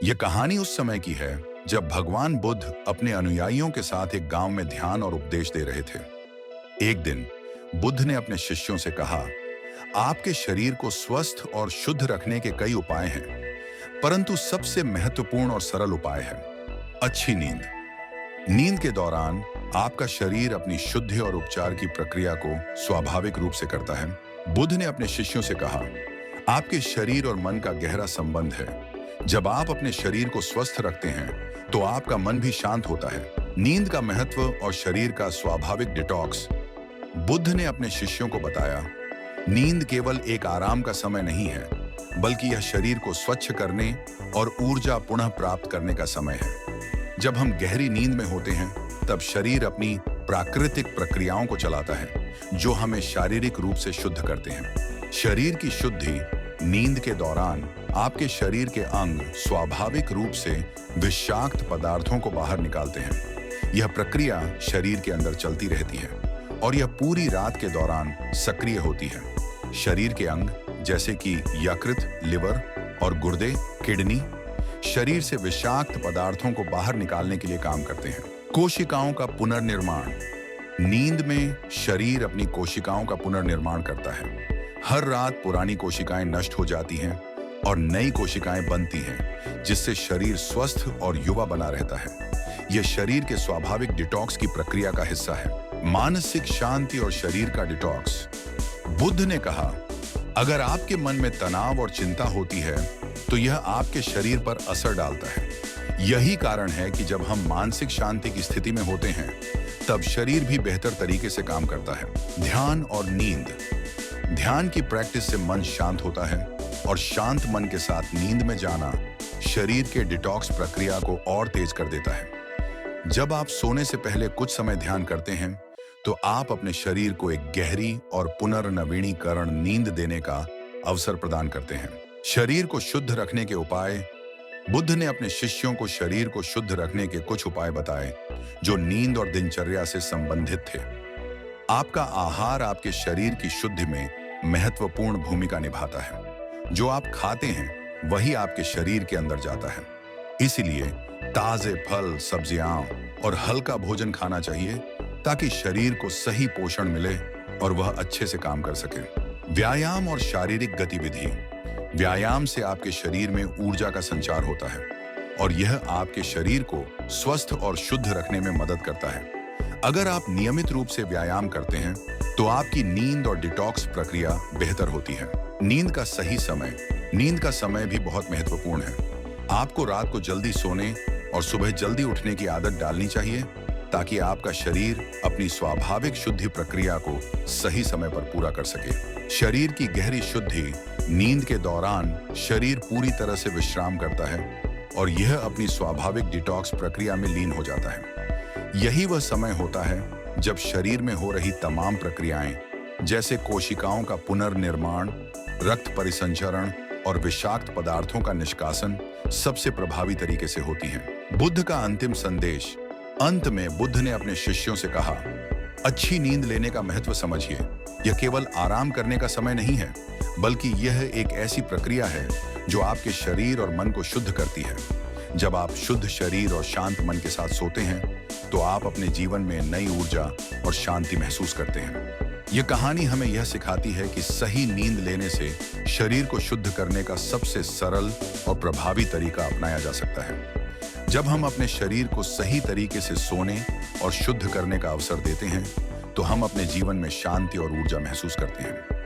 यह कहानी उस समय की है जब भगवान बुद्ध अपने अनुयायियों के साथ एक गांव में ध्यान और उपदेश दे रहे थे। एक दिन बुद्ध ने अपने शिष्यों से कहा, आपके शरीर को स्वस्थ और शुद्ध रखने के कई उपाय हैं, परंतु सबसे महत्वपूर्ण और सरल उपाय है अच्छी नींद। नींद के दौरान आपका शरीर अपनी शुद्धि और उपचार की प्रक्रिया को स्वाभाविक रूप से करता है। बुद्ध ने अपने शिष्यों से कहा, आपके शरीर और मन का गहरा संबंध है। जब आप अपने शरीर को स्वस्थ रखते हैं तो आपका मन भी शांत होता है। नींद का महत्व और शरीर का स्वाभाविक डिटॉक्स। बुद्ध ने अपने शिष्यों को बताया, नींद केवल एक आराम का समय नहीं है, बल्कि यह शरीर को स्वच्छ करने और ऊर्जा पुनः प्राप्त करने का समय है। जब हम गहरी नींद में होते हैं तब शरीर अपनी प्राकृतिक प्रक्रियाओं को चलाता है, जो हमें शारीरिक रूप से शुद्ध करते हैं। शरीर की शुद्धि। नींद के दौरान आपके शरीर के अंग स्वाभाविक रूप से विषाक्त पदार्थों को बाहर निकालते हैं। यह प्रक्रिया शरीर के अंदर चलती रहती है और यह पूरी रात के दौरान सक्रिय होती है। शरीर के अंग जैसे कि यकृत, लिवर और गुर्दे, किडनी शरीर से विषाक्त पदार्थों को बाहर निकालने के लिए काम करते हैं। कोशिकाओं का पुनर्निर्माण। नींद में शरीर अपनी कोशिकाओं का पुनर्निर्माण करता है। हर रात पुरानी कोशिकाएं नष्ट हो जाती हैं और नई कोशिकाएं बनती हैं, जिससे शरीर स्वस्थ और युवा बना रहता है। यह शरीर के स्वाभाविक डिटॉक्स की प्रक्रिया का हिस्सा है। मानसिक शांति और शरीर का डिटॉक्स। बुद्ध ने कहा, अगर आपके मन में तनाव और चिंता होती है तो यह आपके शरीर पर असर डालता है। यही कारण है कि जब हम मानसिक शांति की स्थिति में होते हैं तब शरीर भी बेहतर तरीके से काम करता है। ध्यान और नींद। ध्यान की प्रैक्टिस से मन शांत होता है और शांत मन के साथ नींद में जाना शरीर के डिटॉक्स प्रक्रिया को और तेज कर देता है। जब आप सोने से पहले कुछ समय ध्यान करते हैं तो आप अपने शरीर को एक गहरी और पुनर्नवीनीकरण नींद देने का अवसर प्रदान करते हैं। शरीर को शुद्ध रखने के उपाय। बुद्ध ने अपने शिष्यों को शरीर को शुद्ध रखने के कुछ उपाय बताए जो नींद और दिनचर्या से संबंधित थे। आपका आहार आपके शरीर की शुद्धि में महत्वपूर्ण भूमिका निभाता है। जो आप खाते हैं वही आपके शरीर के अंदर जाता है। इसलिए ताजे फल, सब्जियां और हल्का भोजन खाना चाहिए ताकि शरीर को सही पोषण मिले और वह अच्छे से काम कर सके। व्यायाम और शारीरिक गतिविधि। व्यायाम से आपके शरीर में ऊर्जा का संचार होता है और यह आपके शरीर को स्वस्थ और शुद्ध रखने में मदद करता है। अगर आप नियमित रूप से व्यायाम करते हैं तो आपकी नींद और डिटॉक्स प्रक्रिया बेहतर होती है। नींद का सही समय। नींद का समय भी बहुत महत्वपूर्ण है। आपको रात को जल्दी सोने और सुबह जल्दी उठने की आदत डालनी चाहिए ताकि आपका शरीर अपनी स्वाभाविक शुद्धि प्रक्रिया को सही समय पर पूरा कर सके। शरीर की गहरी शुद्धि। नींद के दौरान शरीर पूरी तरह से विश्राम करता है और यह अपनी स्वाभाविक डिटॉक्स प्रक्रिया में लीन हो जाता है। यही वह समय होता है जब शरीर में हो रही तमाम प्रक्रियाएं जैसे कोशिकाओं का पुनर्निर्माण, रक्त परिसंचरण और विषाक्त पदार्थों का निष्कासन सबसे प्रभावी तरीके से होती हैं। बुद्ध का अंतिम संदेश। अंत में बुद्ध ने अपने शिष्यों से कहा, अच्छी नींद लेने का महत्व समझिए। यह केवल आराम करने का समय नहीं है, बल्कि यह एक ऐसी प्रक्रिया है जो आपके शरीर और मन को शुद्ध करती है। जब आप शुद्ध शरीर और शांत मन के साथ सोते हैं तो आप अपने जीवन में नई ऊर्जा और शांति महसूस करते हैं। यह कहानी हमें यह सिखाती है कि सही नींद लेने से शरीर को शुद्ध करने का सबसे सरल और प्रभावी तरीका अपनाया जा सकता है। जब हम अपने शरीर को सही तरीके से सोने और शुद्ध करने का अवसर देते हैं तो हम अपने जीवन में शांति और ऊर्जा महसूस करते हैं।